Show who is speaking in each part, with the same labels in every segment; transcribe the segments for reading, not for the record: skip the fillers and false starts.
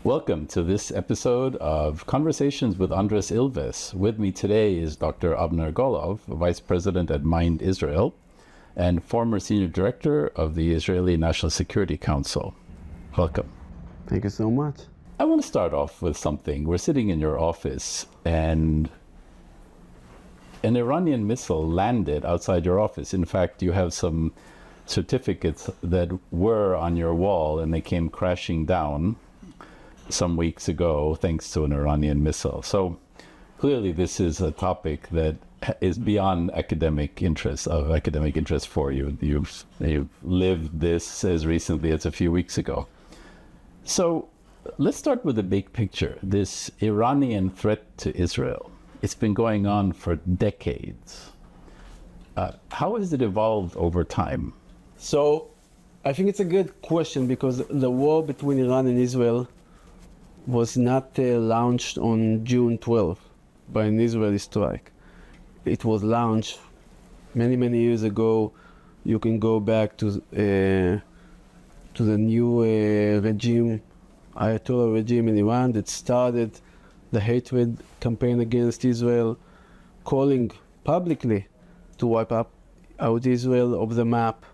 Speaker 1: Welcome to this episode of Conversations with Andres Ilves. With me today is Dr. Avner Golov, Vice President at Mind Israel and former Senior Director of the Israeli National Security Council. Welcome.
Speaker 2: Thank you so much.
Speaker 1: I want to start off with something. We're sitting in your office and an Iranian missile landed outside your office. In fact, you have some certificates that were on your wall and they came crashing down some weeks ago thanks to an Iranian missile. So clearly this is a topic that is beyond academic interest for you. You've lived this as recently as a few weeks ago. So let's start with the big picture. This Iranian threat to Israel, it's been going on for decades. How has it evolved over time?
Speaker 2: So I think it's a good question because the war between Iran and Israel was not launched on June 12th by an Israeli strike. It was launched many years ago. You can go back to the new regime, Ayatollah regime in Iran that started the hatred campaign against Israel, calling publicly to wipe out Israel off the map,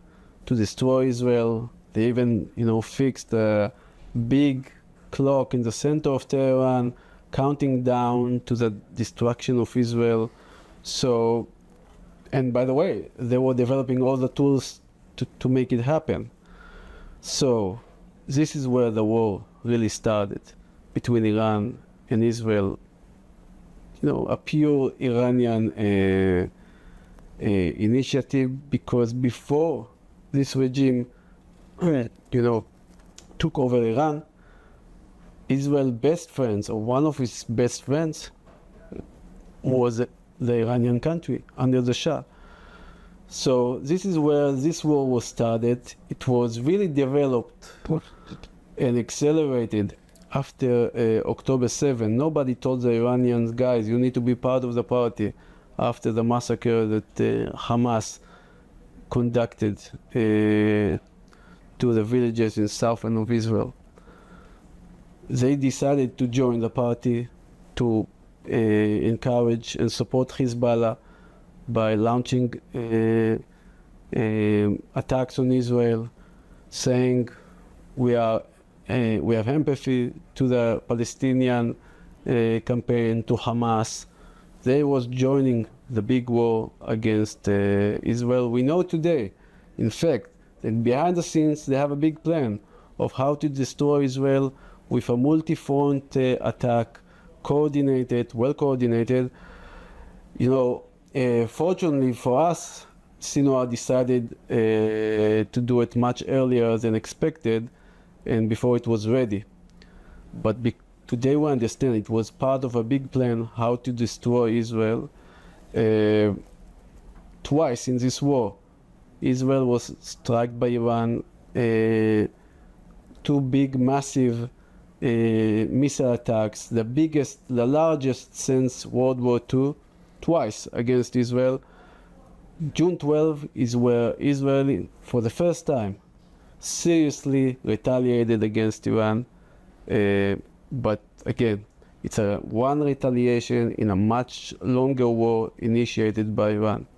Speaker 2: to destroy Israel. They even, fixed a big clock in the center of Tehran, counting down to the destruction of Israel. So, and by the way, they were developing all the tools to make it happen. So, this is where the war really started between Iran and Israel. A pure Iranian initiative, because before this regime, took over Iran, Israel's best friends, or one of his best friends, was the Iranian country under the Shah. So this is where this war was started. It was really developed and accelerated after October 7. Nobody told the Iranians, guys, you need to be part of the party after the massacre that Hamas conducted to the villages in southern of Israel. They decided to join the party to encourage and support Hezbollah by launching attacks on Israel, saying we have empathy to the Palestinian campaign, to Hamas. They was joining the big war against Israel. We know today, in fact, that behind the scenes they have a big plan of how to destroy Israel with a multi-front attack, well coordinated. Fortunately for us, Sinwar decided to do it much earlier than expected and before it was ready. But today we understand it was part of a big plan how to destroy Israel. Twice in this war, Israel was struck by Iran, two big, massive missile attacks, the largest since World War II, twice against Israel. June 12 is where Israel, for the first time, seriously retaliated against Iran. But again, it's one retaliation in a much longer war initiated by Iran.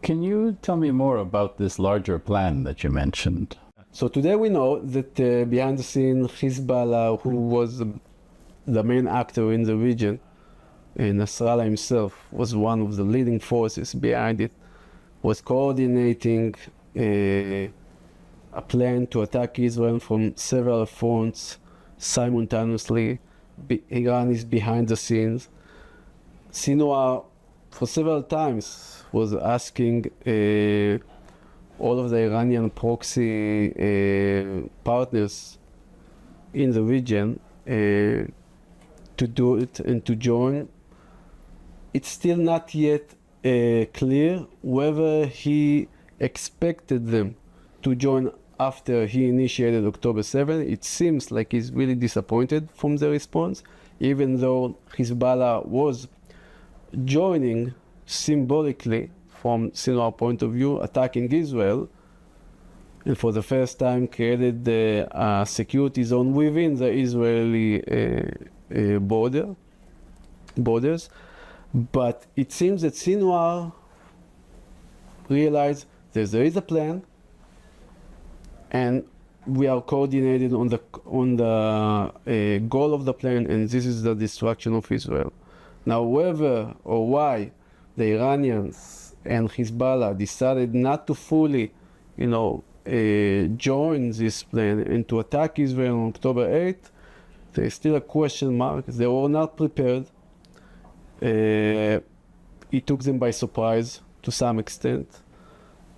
Speaker 1: Can you tell me more about this larger plan that you mentioned?
Speaker 2: So today we know that behind the scene, Hezbollah, who was the main actor in the region, Nasrallah himself was one of the leading forces behind it, was coordinating a plan to attack Israel from several fronts simultaneously. Iran is behind the scenes. Sinwar, for several times, was asking all of the Iranian proxy partners in the region to do it and to join. It's still not yet clear whether he expected them to join after he initiated October 7. It seems like he's really disappointed from the response, even though Hezbollah was joining symbolically from Sinwar point of view, attacking Israel. and for the first time created a security zone within the Israeli borders. But it seems that Sinwar realized that there is a plan, and we are coordinated on the goal of the plan, and this is the destruction of Israel. Now, whether or why the Iranians and Hezbollah decided not to fully, join this plan and to attack Israel on October 8th, there is still a question mark. They were not prepared. It took them by surprise to some extent.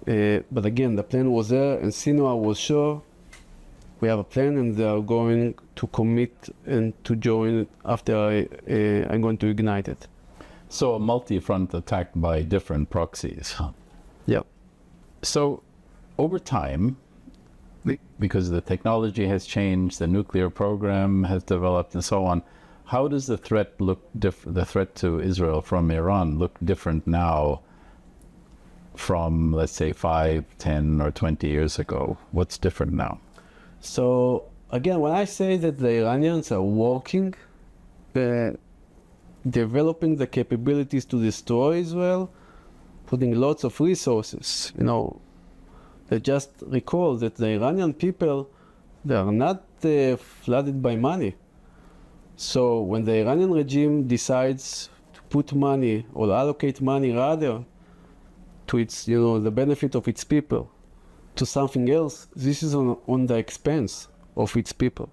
Speaker 2: But again, the plan was there, and Sinwar was sure we have a plan, and they are going to commit and to join after I'm going to ignite it.
Speaker 1: So a multi-front attack by different proxies.
Speaker 2: Yeah.
Speaker 1: So over time, because the technology has changed, the nuclear program has developed, and so on, how does the threat look the threat to Israel from Iran look different now from, let's say, 5, 10, or 20 years ago? What's different now?
Speaker 2: So again, when I say that the Iranians are working, developing the capabilities to destroy Israel, putting lots of resources, just recall that the Iranian people, they are not flooded by money. So when the Iranian regime decides to put money or allocate money rather to its, the benefit of its people, to something else, this is on the expense of its people.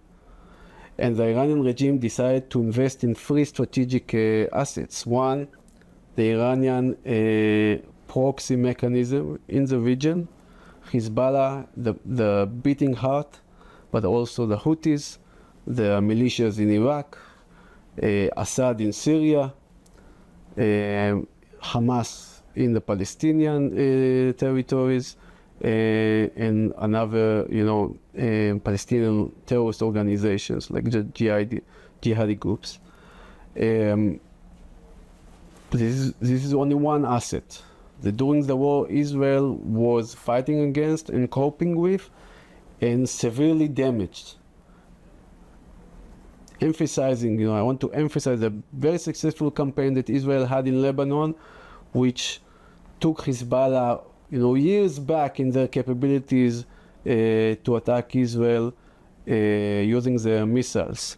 Speaker 2: And the Iranian regime decided to invest in 3 strategic assets. One, the Iranian proxy mechanism in the region, Hezbollah, the beating heart, but also the Houthis, the militias in Iraq, Assad in Syria, Hamas in the Palestinian territories, and another, Palestinian terrorist organizations like the jihadi groups. This is only one asset that during the war Israel was fighting against and coping with, and severely damaged. Emphasizing, I want to emphasize a very successful campaign that Israel had in Lebanon, which took Hezbollah, years back in their capabilities to attack Israel using their missiles.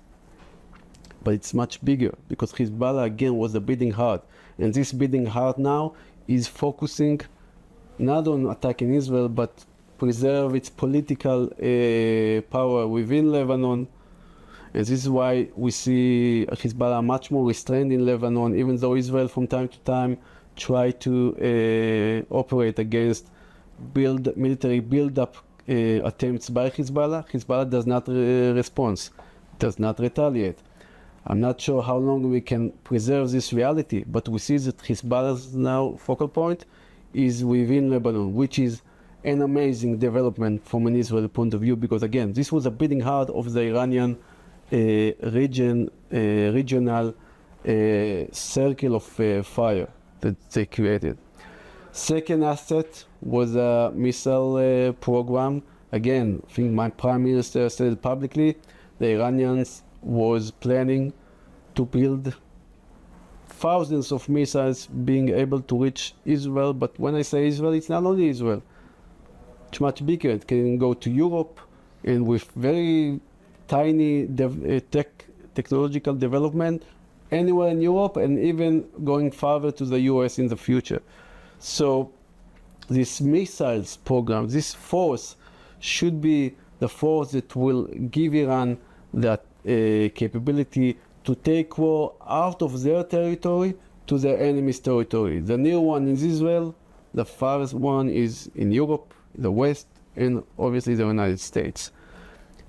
Speaker 2: But it's much bigger because Hezbollah again was the beating heart, and this beating heart now is focusing not on attacking Israel but preserve its political power within Lebanon. And this is why we see Hezbollah much more restrained in Lebanon, even though Israel from time to time try to operate against military build-up attempts by Hezbollah. Hezbollah does not respond, does not retaliate. I'm not sure how long we can preserve this reality, but we see that Hezbollah's now focal point is within Lebanon, which is an amazing development from an Israeli point of view, because again, this was a beating heart of the Iranian regional circle of fire that they created. Second asset was a missile program. Again, I think my prime minister said publicly, the Iranians was planning to build thousands of missiles being able to reach Israel. But when I say Israel, it's not only Israel. It's much bigger. It can go to Europe, and with very tiny technological development anywhere in Europe, and even going farther to the US in the future. So this missiles program, this force should be the force that will give Iran that capability to take war out of their territory to their enemy's territory. The near one is Israel, the farthest one is in Europe, the West, and obviously the United States.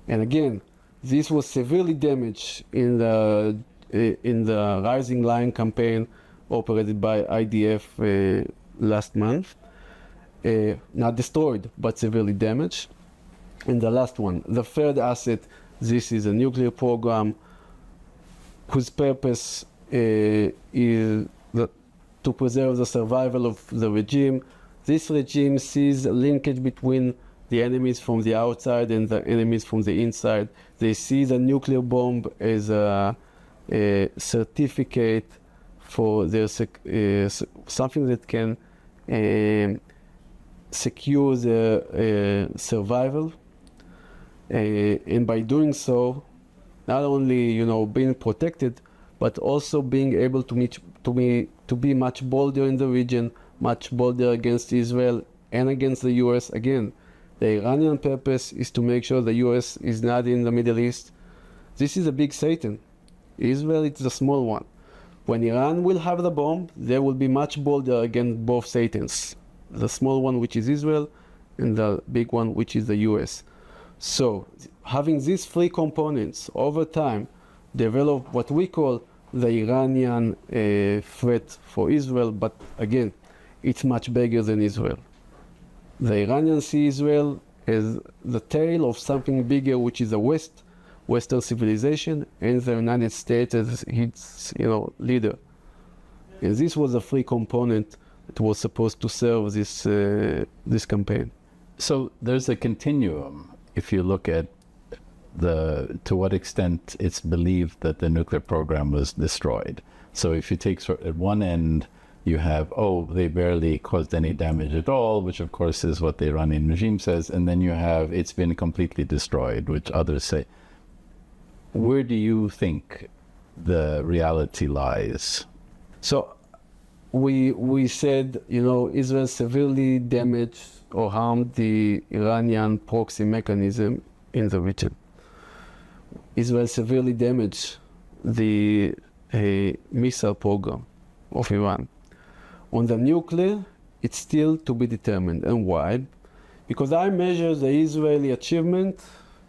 Speaker 2: And again, this was severely damaged in the Rising Lion campaign operated by IDF last month. Not destroyed, but severely damaged. And the last one, the third asset, this is a nuclear program whose purpose is to preserve the survival of the regime. This regime sees a linkage between the enemies from the outside and the enemies from the inside. They see the nuclear bomb as a certificate for their something that can secure their survival. And by doing so, not only being protected, but also being able to be much bolder in the region, much bolder against Israel and against the U.S. Again, the Iranian purpose is to make sure the U.S. is not in the Middle East. This is a big Satan. Israel is the small one. When Iran will have the bomb, they will be much bolder against both Satans. The small one, which is Israel, and the big one, which is the U.S. So, having these three components over time develop what we call the Iranian threat for Israel, but again, it's much bigger than Israel. The Iranians see Israel as the tail of something bigger, which is the Western civilization, and the United States as its leader. And this was a free component that was supposed to serve this campaign.
Speaker 1: So there's a continuum. If you look at to what extent it's believed that the nuclear program was destroyed. So if you take at one end, you have, they barely caused any damage at all, which of course is what the Iranian regime says. And then you have, it's been completely destroyed, which others say. Where do you think the reality lies?
Speaker 2: So we said, Israel severely damaged or harmed the Iranian proxy mechanism in the region. Israel severely damaged the missile program of Iran. On the nuclear, it's still to be determined. And why? Because I measure the Israeli achievement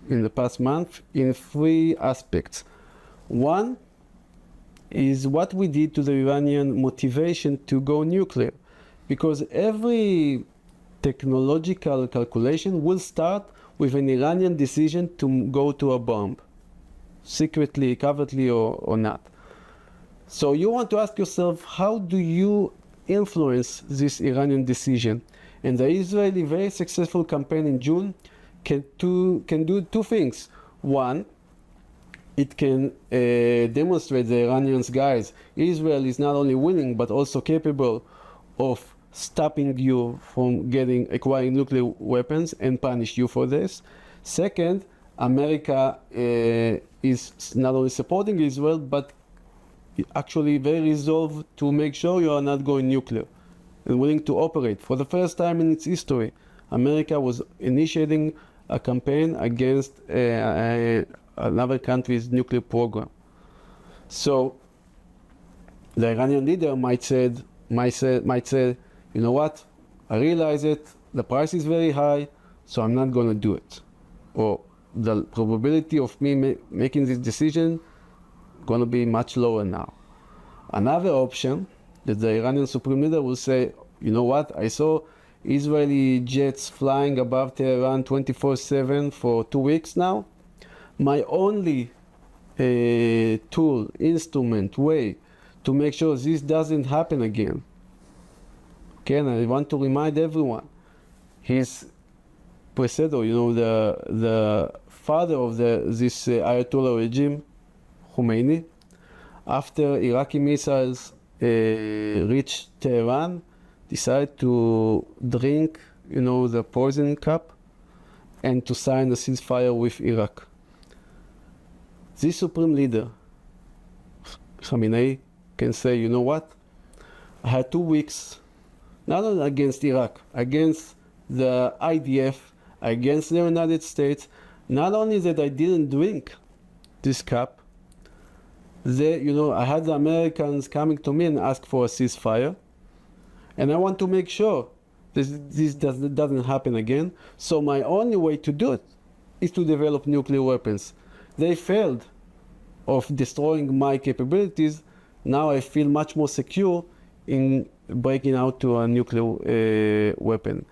Speaker 2: in the past month in three aspects. One is what we did to the Iranian motivation to go nuclear. Because every technological calculation will start with an Iranian decision to go to a bomb, secretly, covertly, or not. So you want to ask yourself, how do you influence this Iranian decision? And the Israeli very successful campaign in June can do two things. One, it can demonstrate the Iranians, guys, Israel is not only willing but also capable of stopping you from acquiring nuclear weapons and punish you for this. Second, America is not only supporting Israel, but actually very resolved to make sure you are not going nuclear and willing to operate. For the first time in its history, America was initiating a campaign against another country's nuclear program. So the Iranian leader might say, you know what, I realize it, the price is very high, so I'm not going to do it. Or the probability of me making this decision going to be much lower now. Another option that the Iranian supreme leader will say, you know what, I saw Israeli jets flying above Tehran 24/7 for 2 weeks now. My only tool, instrument, way to make sure this doesn't happen again. Okay, and I want to remind everyone, his predecessor, the father of this Ayatollah regime, Khomeini, after Iraqi missiles reached Tehran, decided to drink, the poison cup and to sign a ceasefire with Iraq. This supreme leader, Khamenei, can say, you know what? I had 2 weeks, not only against Iraq, against the IDF, against the United States. Not only that I didn't drink this cup, I had the Americans coming to me and ask for a ceasefire. And I want to make sure this doesn't happen again. So my only way to do it is to develop nuclear weapons. They failed of destroying my capabilities. Now I feel much more secure in breaking out to a nuclear weapon.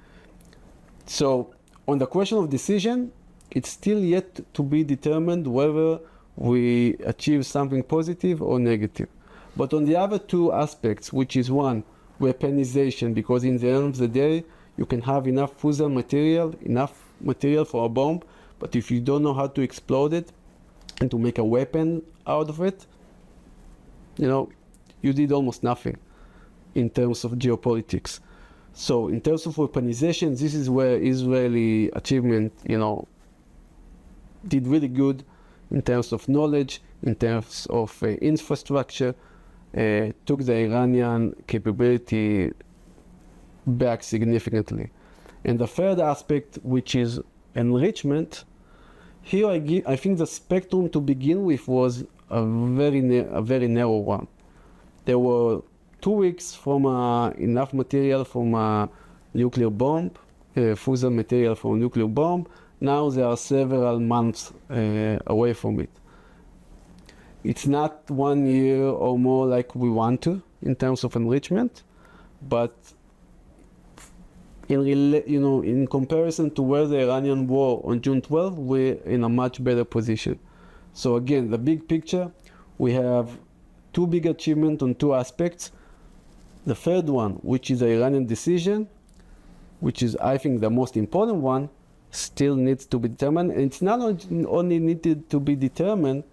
Speaker 2: So on the question of decision, it's still yet to be determined whether we achieve something positive or negative. But on the other two aspects, which is one, weaponization, because in the end of the day, you can have enough fusel material, enough material for a bomb, but if you don't know how to explode it and to make a weapon out of it, you did almost nothing in terms of geopolitics. So in terms of weaponization, this is where Israeli achievement, did really good in terms of knowledge, in terms of infrastructure, took the Iranian capability back significantly. And the third aspect, which is enrichment, here I think the spectrum to begin with was a very narrow one. There were 2 weeks from enough material from a nuclear bomb, fusel material for a nuclear bomb. Now they are several months away from it. It's not 1 year or more like we want to in terms of enrichment, but in comparison to where the Iranian war on June 12, we're in a much better position. So again, the big picture, we have 2 big achievements on 2 aspects. The third one, which is the Iranian decision, which is, I think, the most important one, still needs to be determined. And it's not only needed to be determined,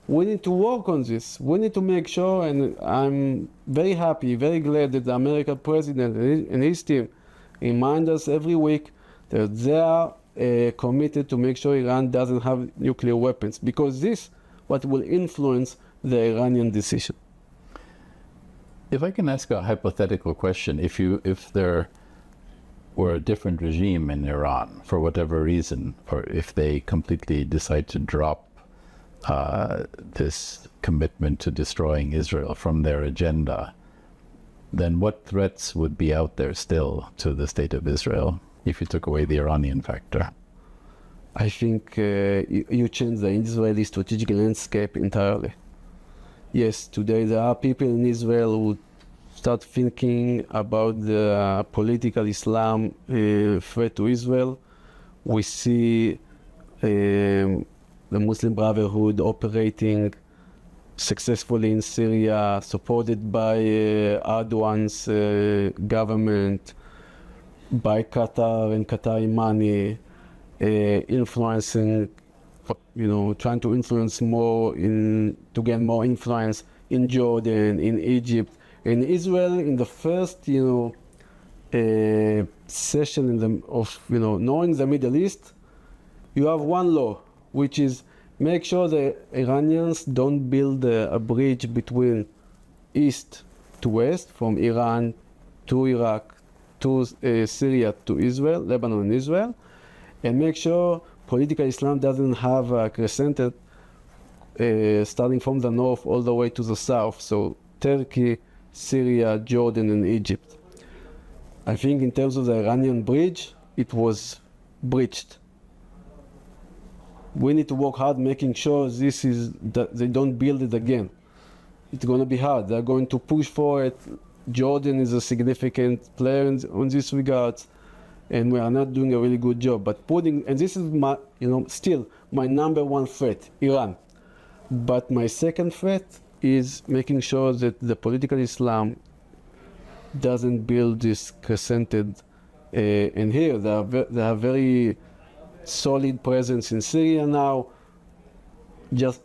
Speaker 2: we need to work on this. We need to make sure, and I'm very happy, very glad that the American president and his team remind us every week that they are committed to make sure Iran doesn't have nuclear weapons, because this what will influence the Iranian decision.
Speaker 1: If I can ask a hypothetical question, if there were a different regime in Iran for whatever reason, or if they completely decide to drop this commitment to destroying Israel from their agenda, then what threats would be out there still to the state of Israel if you took away the Iranian factor?
Speaker 2: I think you change the Israeli strategic landscape entirely. Yes, today there are people in Israel who start thinking about the political Islam threat to Israel. We see the Muslim Brotherhood operating successfully in Syria, supported by Erdogan's government, by Qatar and Qatari money, influencing, trying to influence more to gain more influence in Jordan, in Egypt, in Israel. In the first, session of knowing the Middle East, you have one law, which is make sure the Iranians don't build a bridge between east to west, from Iran to Iraq to Syria to Israel, Lebanon and Israel, and make sure political Islam doesn't have a crescent starting from the north all the way to the south, so Turkey, Syria, Jordan and Egypt. I think in terms of the Iranian bridge, it was breached. We need to work hard making sure that they don't build it again. It's going to be hard. They're going to push for it. Jordan is a significant player on this regard, and we are not doing a really good job. But and this is still my number 1 threat, Iran. But my second threat is making sure that the political Islam doesn't build this crescented, and here they have very solid presence in Syria now, just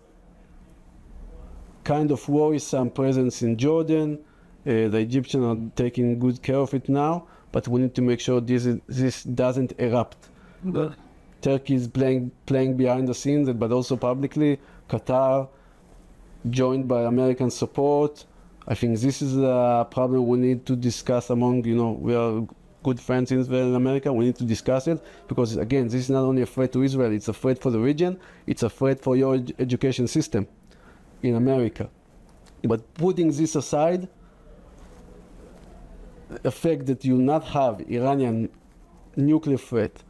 Speaker 2: kind of worrisome presence in Jordan. The Egyptians are taking good care of it now, but we need to make sure this doesn't erupt. Turkey is playing behind the scenes, but also publicly. Qatar, joined by American support. I think this is a problem we need to discuss among, we are good friends in Israel and America. We need to discuss it, because again, this is not only a threat to Israel, it's a threat for the region, it's a threat for your education system in America. But putting this aside, the fact that you not have Iranian nuclear threat,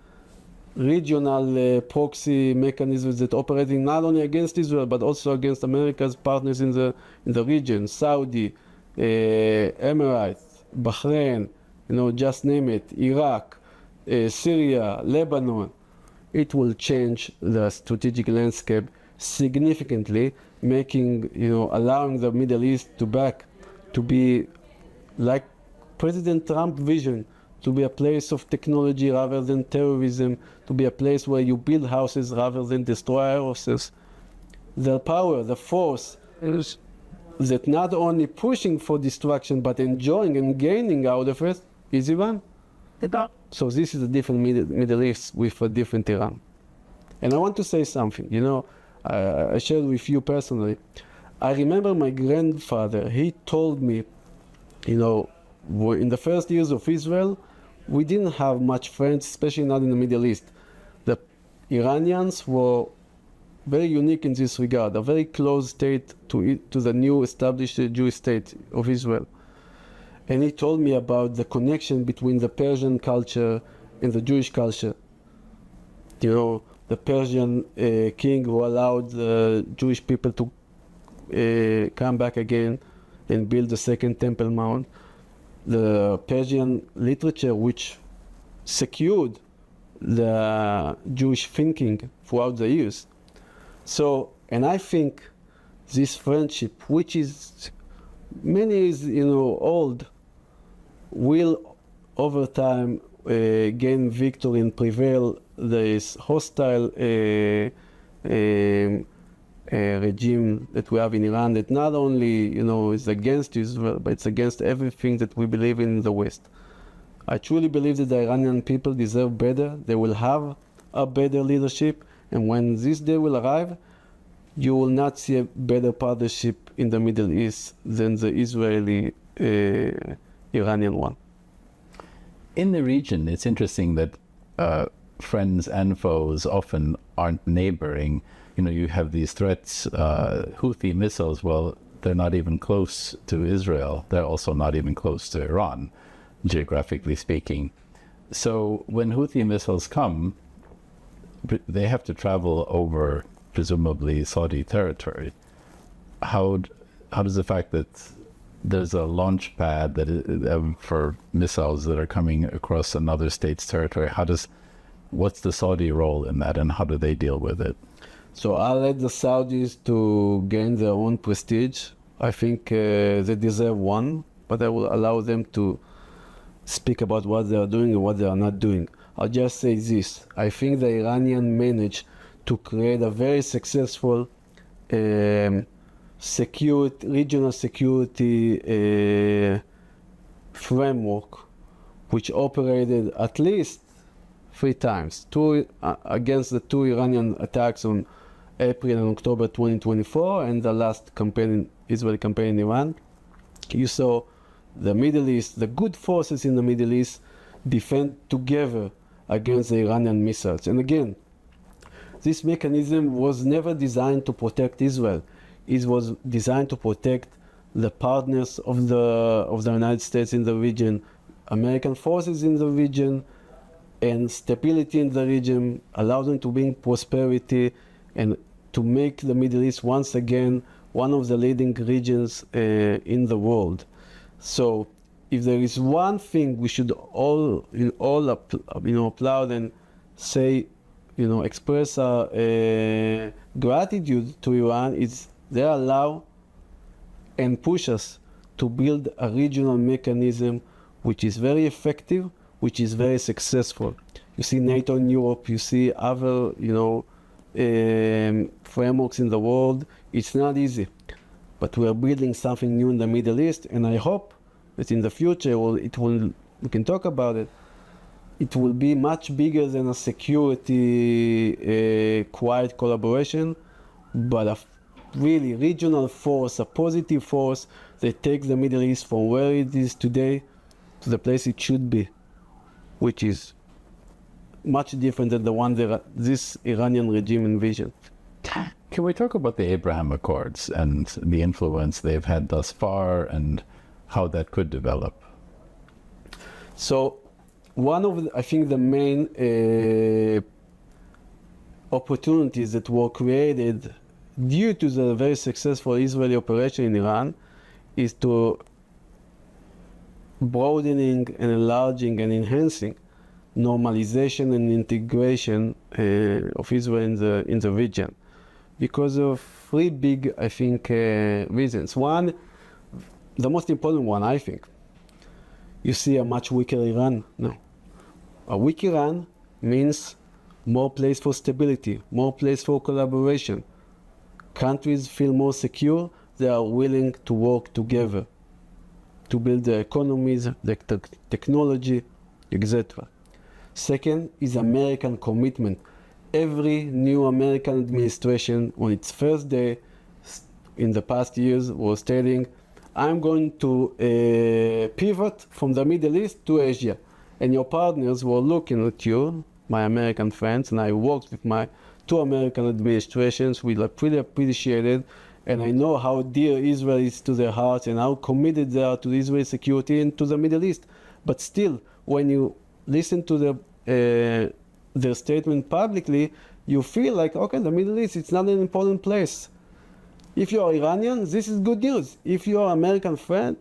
Speaker 2: regional proxy mechanisms that operating not only against Israel but also against America's partners in the region, Saudi, Emirates, Bahrain, just name it, Iraq, Syria, Lebanon, it will change the strategic landscape significantly, making, allowing the Middle East to be like President Trump's vision, to be a place of technology rather than terrorism, to be a place where you build houses rather than destroy houses. The power, the force is that not only pushing for destruction but enjoying and gaining out of it is Iran. So this is a different Middle East with a different Iran. And I want to say something, you know, I shared with you personally. I remember my grandfather, he told me, you know, in the first years of Israel, we didn't have much friends, especially not in the Middle East. The Iranians were very unique in this regard, a very close state to the new established Jewish state of Israel. And he told me about the connection between the Persian culture and the Jewish culture. You know, the Persian king who allowed the Jewish people to come back again and build the second Temple Mount. The Persian literature which secured the Jewish thinking throughout the years. So, and I think this friendship, which is many years, you know, old, will over time gain victory and prevail this hostile regime that we have in Iran that not only, you know, is against Israel, but it's against everything that we believe in the West. I truly believe that the Iranian people deserve better. They will have a better leadership, and when this day will arrive, you will not see a better partnership in the Middle East than the Israeli Iranian one.
Speaker 1: In the region, it's interesting that friends and foes often aren't neighboring. You know, you have these threats, Houthi missiles, well, they're not even close to Israel. They're also not even close to Iran, geographically speaking. So when Houthi missiles come, they have to travel over, presumably, Saudi territory. How does the fact that there's a launch pad that for missiles that are coming across another state's territory, what's the Saudi role in that, and how do they deal with it?
Speaker 2: So I'll let the Saudis to gain their own prestige. I think they deserve one, but I will allow them to speak about what they are doing and what they are not doing. I'll just say this. I think the Iranian managed to create a very successful regional security framework which operated at least 3 times. Two against the 2 Iranian attacks on April and October 2024, and the last Israeli campaign in Iran. You saw the Middle East, the good forces in the Middle East defend together against the Iranian missiles. And again, this mechanism was never designed to protect Israel. It was designed to protect the partners of the United States in the region, American forces in the region, and stability in the region, allow them to bring prosperity and to make the Middle East once again one of the leading regions in the world. So if there is one thing we should all applaud and say, express our gratitude to Iran, is they allow and push us to build a regional mechanism which is very effective, which is very successful. You see NATO in Europe, you see other, frameworks in the world. It's not easy, but we are building something new in the Middle East, and I hope that in the future, we can talk about it. It will be much bigger than a security quiet collaboration, but a really regional force, a positive force that takes the Middle East from where it is today to the place it should be, which is much different than the one that this Iranian regime envisioned.
Speaker 1: Can we talk about the Abraham Accords and the influence they've had thus far and how that could develop?
Speaker 2: So one of I think the main opportunities that were created due to the very successful Israeli operation in Iran is to broadening and enlarging and enhancing normalization and integration of Israel in the region, because of 3 big, I think, reasons. One, the most important one, I think, you see a much weaker Iran now. A weak Iran means more place for stability, more place for collaboration. Countries feel more secure, they are willing to work together to build the economies, the technology, etc. Second is American commitment. Every new American administration on its first day in the past years was stating, I'm going to pivot from the Middle East to Asia. And your partners were looking at you, my American friends, and I worked with my 2 American administrations. We pretty appreciated, and I know how dear Israel is to their hearts and how committed they are to Israel's security and to the Middle East. But still, when you listen to their statement publicly, you feel like, okay, the Middle East, it's not an important place. If you are Iranian, this is good news. If you are American friend,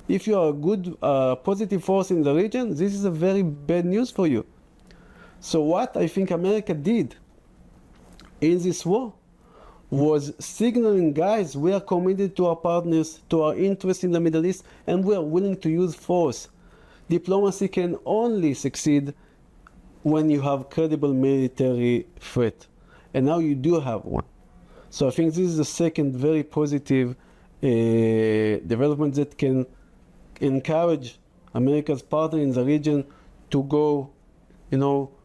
Speaker 2: if you are a good, positive force in the region, this is a very bad news for you. So what I think America did in this war was signaling, guys, we are committed to our partners, to our interests in the Middle East, and we are willing to use force. Diplomacy can only succeed when you have credible military threat. And now you do have one. So I think this is the second very positive development that can encourage America's partner in the region to go,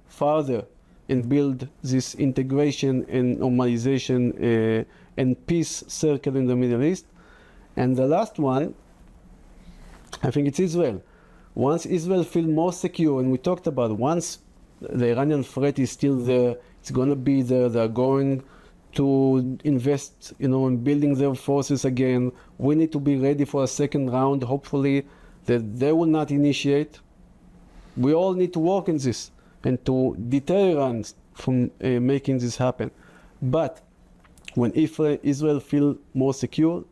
Speaker 2: farther and build this integration and normalization and peace circle in the Middle East. And the last one, I think it's Israel. Once Israel feels more secure, and we talked about once the Iranian threat is still there, it's going to be there, they're going to invest, in building their forces again. We need to be ready for a second round, hopefully, that they will not initiate. We all need to work in this and to deter Iran from making this happen. But when Israel feels more secure,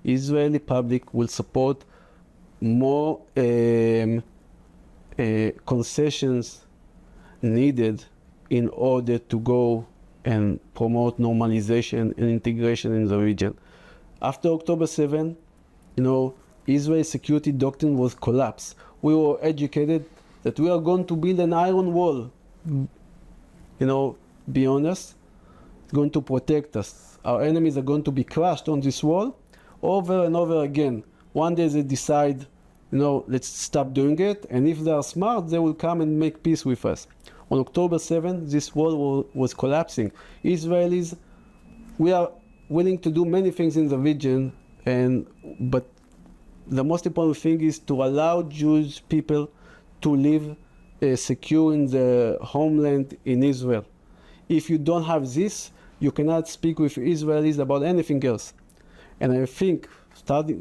Speaker 2: Israeli public will support more concessions needed in order to go and promote normalization and integration in the region. After October 7, Israel's security doctrine was collapsed. We were educated that we are going to build an iron wall, beyond us. It's going to protect us. Our enemies are going to be crushed on this wall over and over again. One day they decide, let's stop doing it, and if they are smart, they will come and make peace with us. On October 7, this wall was collapsing. Israelis, we are willing to do many things in the region, but the most important thing is to allow Jewish people to live secure in their homeland in Israel. If you don't have this, you cannot speak with Israelis about anything else. And I think,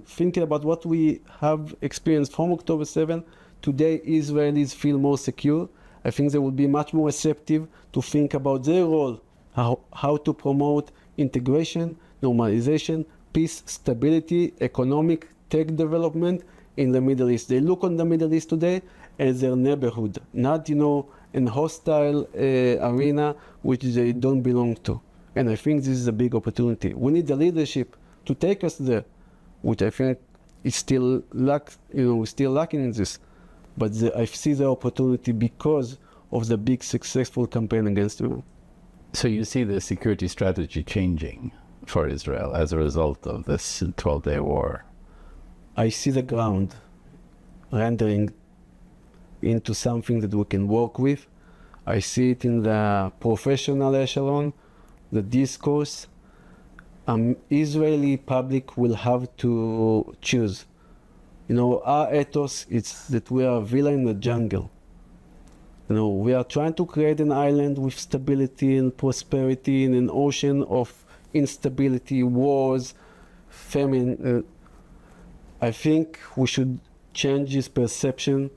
Speaker 2: thinking about what we have experienced from October 7, today Israelis feel more secure. I think they will be much more receptive to think about their role, how to promote integration, normalization, peace, stability, economic, tech development in the Middle East. They look on the Middle East today as their neighborhood, not, an hostile arena which they don't belong to. And I think this is a big opportunity. We need the leadership to take us there, which I think is still we're still lacking in this. But I see the opportunity because of the big successful campaign against Iran.
Speaker 1: So you see the security strategy changing for Israel as a result of this 12-day war?
Speaker 2: I see the ground rendering into something that we can work with. I see it in the professional echelon, the discourse. Israeli public will have to choose. Our ethos is that we are a villa in the jungle. We are trying to create an island with stability and prosperity in an ocean of instability, wars, famine. I think we should change this perception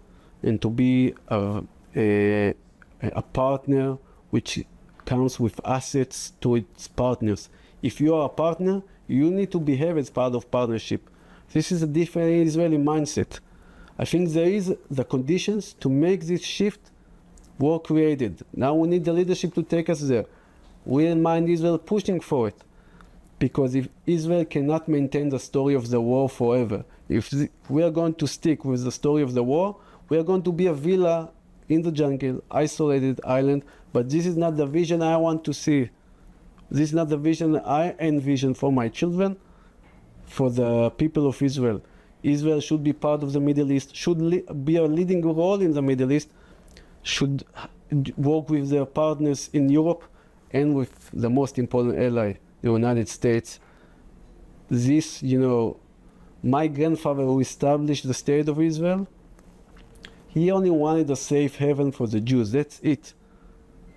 Speaker 2: and to be a partner which comes with assets to its partners. If you are a partner, you need to behave as part of partnership. This is a different Israeli mindset. I think there is the conditions to make this shift were created. Now we need the leadership to take us there. We in Mind Israel pushing for it. Because if Israel cannot maintain the story of the war forever, if we are going to stick with the story of the war, we are going to be a villa in the jungle, isolated island, but this is not the vision I want to see. This is not the vision I envision for my children, for the people of Israel. Israel should be part of the Middle East, should be a leading role in the Middle East, should work with their partners in Europe and with the most important ally, the United States. This, my grandfather who established the state of Israel, he only wanted a safe haven for the Jews, that's it.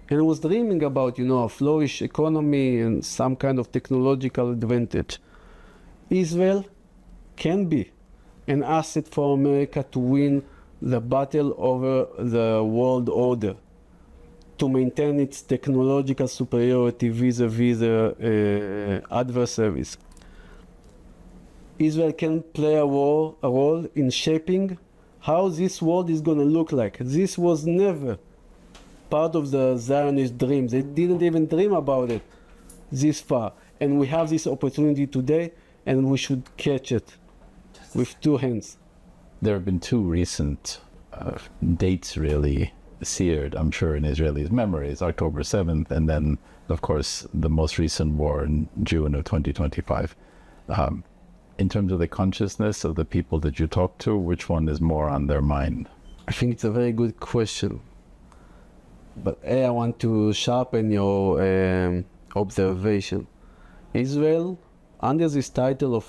Speaker 2: And he was dreaming about, a flourish economy and some kind of technological advantage. Israel can be an asset for America to win the battle over the world order, to maintain its technological superiority vis-a-vis the adversaries. Israel can play a role in shaping how this world is going to look like. This was never part of the Zionist dreams. They didn't even dream about it this far. And we have this opportunity today, and we should catch it with two hands.
Speaker 1: There have been two recent dates really seared, I'm sure, in Israelis' memories, October 7th, and then, of course, the most recent war in June of 2025. In terms of the consciousness of the people that you talk to, which one is more on their mind?
Speaker 2: I think it's a very good question. But I want to sharpen your observation. Israel, under this title of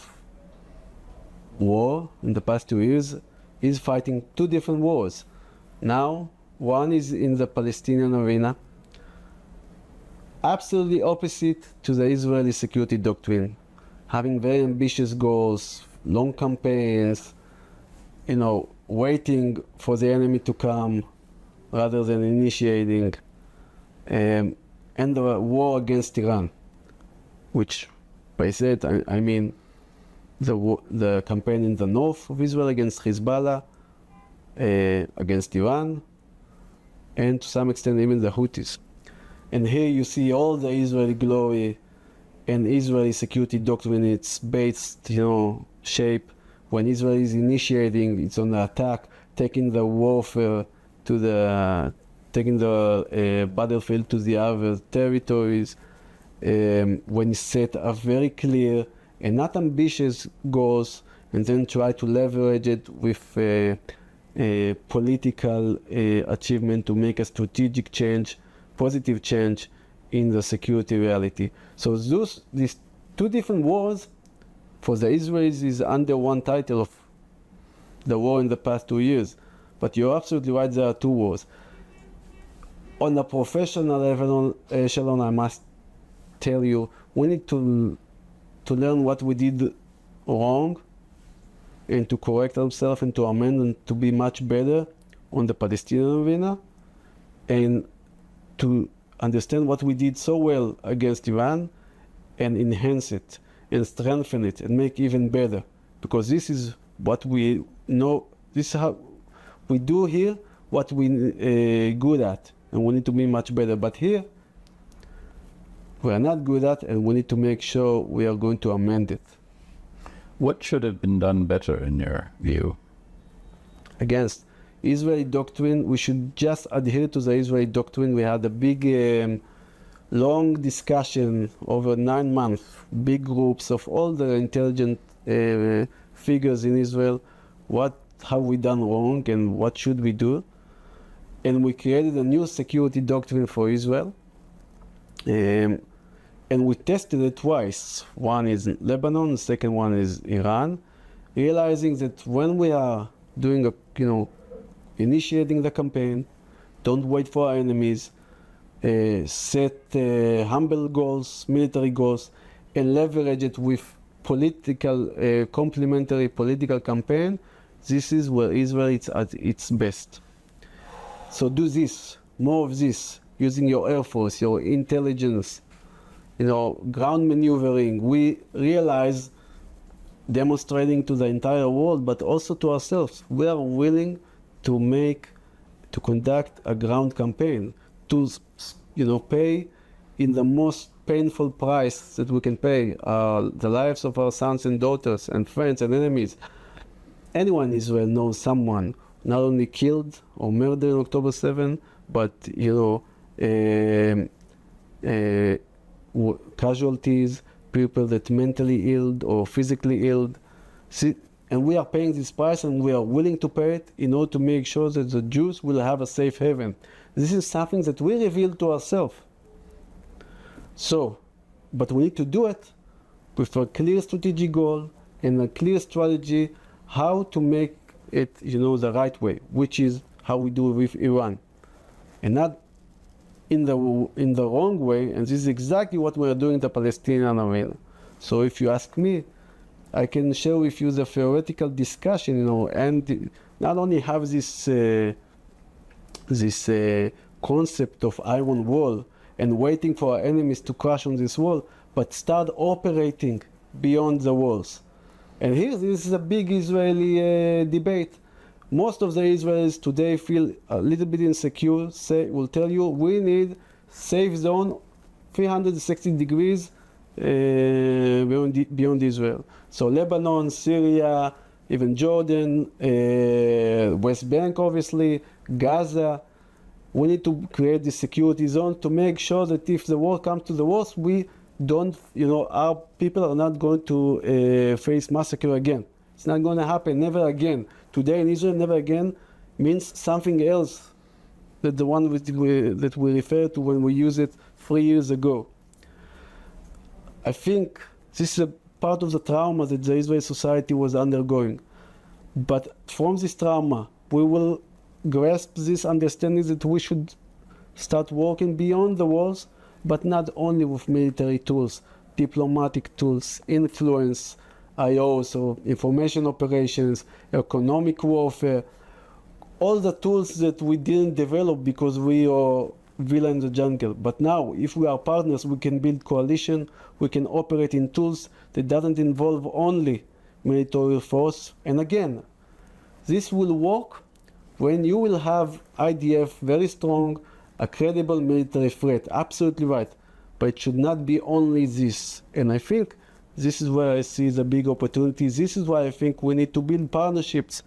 Speaker 2: war in the past 2 years, is fighting two different wars. Now, one is in the Palestinian arena, absolutely opposite to the Israeli security doctrine, having very ambitious goals, long campaigns, waiting for the enemy to come rather than initiating, and the war against Iran, which by that I mean the campaign in the north of Israel against Hezbollah, against Iran, and to some extent even the Houthis. And here you see all the Israeli glory and Israeli security doctrine, its based, shape. When Israel is initiating its own attack, taking the warfare taking the battlefield to the other territories, when it set a very clear and not ambitious goals, and then try to leverage it with a political achievement to make a strategic change, positive change in the security reality. So these two different wars for the Israelis is under one title of the war in the past 2 years. But you're absolutely right, there are two wars. On a professional level, Shalom, I must tell you, we need to learn what we did wrong and to correct ourselves and to amend and to be much better on the Palestinian arena, and to understand what we did so well against Iran and enhance it and strengthen it and make even better. Because this is what we know, this is how we do here what we good at, and we need to be much better. But here, we are not good at, and we need to make sure we are going to amend it.
Speaker 1: What should have been done better in your view?
Speaker 2: Against Israeli doctrine, we should just adhere to the Israeli doctrine. We had a big, long discussion over 9 months, big groups of all the intelligent figures in Israel. What have we done wrong and what should we do? And we created a new security doctrine for Israel. And we tested it twice. One is in Lebanon, the second one is Iran, realizing that when we are doing initiating the campaign, don't wait for our enemies, set humble goals, military goals, and leverage it with political, complementary political campaign, this is where Israel is at its best. So do this, more of this, using your air force, your intelligence, ground maneuvering. We realize, demonstrating to the entire world, but also to ourselves, we are willing to conduct a ground campaign, to pay in the most painful price that we can pay, the lives of our sons and daughters and friends and enemies. Anyone in Israel knows someone not only killed or murdered on October 7, but casualties, people that mentally ill or physically ill. And we are paying this price, and we are willing to pay it in order to make sure that the Jews will have a safe haven. This is something that we reveal to ourselves. So, but we need to do it with a clear strategic goal and a clear strategy how to make it, the right way, which is how we do it with Iran, and not in the wrong way. And this is exactly what we are doing in the Palestinian arena. So, if you ask me, I can share with you the theoretical discussion, and not only have this concept of iron wall and waiting for our enemies to crash on this wall, but start operating beyond the walls. And here, this is a big Israeli debate. Most of the Israelis today feel a little bit insecure, will tell you, we need safe zone 360 degrees beyond Israel. So Lebanon, Syria, even Jordan, West Bank, obviously, Gaza. We need to create this security zone to make sure that if the war comes to the worst, we don't, our people are not going to face massacre again. It's not going to happen, never again. Today in Israel, never again means something else than the one that we refer to when we use it 3 years ago. I think this is a part of the trauma that the Israeli society was undergoing. But from this trauma, we will grasp this understanding that we should start working beyond the walls, but not only with military tools, diplomatic tools, influence, IO, so information operations, economic warfare, all the tools that we didn't develop because we are villa in the jungle. But now, if we are partners, we can build coalition, we can operate in tools that doesn't involve only military force. And again, this will work when you will have IDF very strong, a credible military threat. Absolutely right. But it should not be only this. And I think this is where I see the big opportunity. This is why I think we need to build partnerships.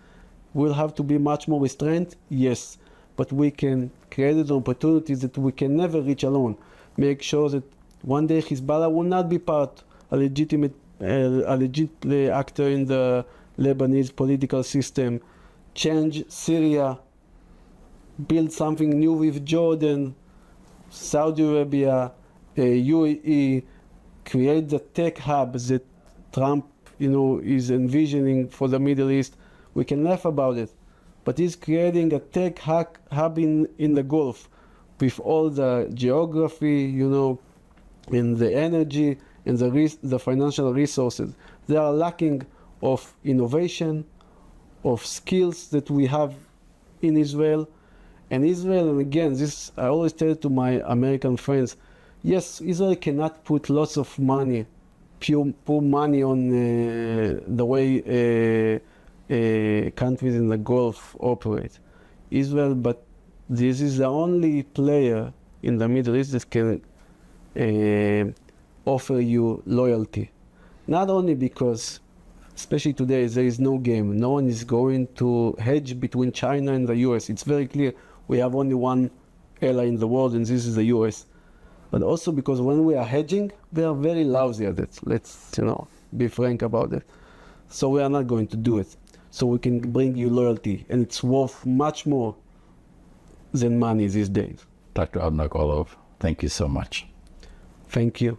Speaker 2: We'll have to be much more restrained, yes. But we can create an opportunity that we can never reach alone. Make sure that one day Hezbollah will not be a legitimate actor in the Lebanese political system. Change Syria, build something new with Jordan, Saudi Arabia, UAE, create the tech hub that Trump, is envisioning for the Middle East. We can laugh about it, but he's creating a tech hub in the Gulf with all the geography, and the energy and the financial resources. They are lacking of innovation, of skills that we have in Israel. And Israel, and again, this I always tell to my American friends, yes, Israel cannot put lots of money, pure money on the way countries in the Gulf operate. Israel, but this is the only player in the Middle East that can offer you loyalty. Not only because, especially today, there is no game. No one is going to hedge between China and the US. It's very clear we have only one ally in the world, and this is the US. But also because when we are hedging, we are very lousy at it. Let's, be frank about it. So we are not going to do it. So we can bring you loyalty, and it's worth much more than money these days.
Speaker 1: Dr. Avner Golov, thank you so much.
Speaker 2: Thank you.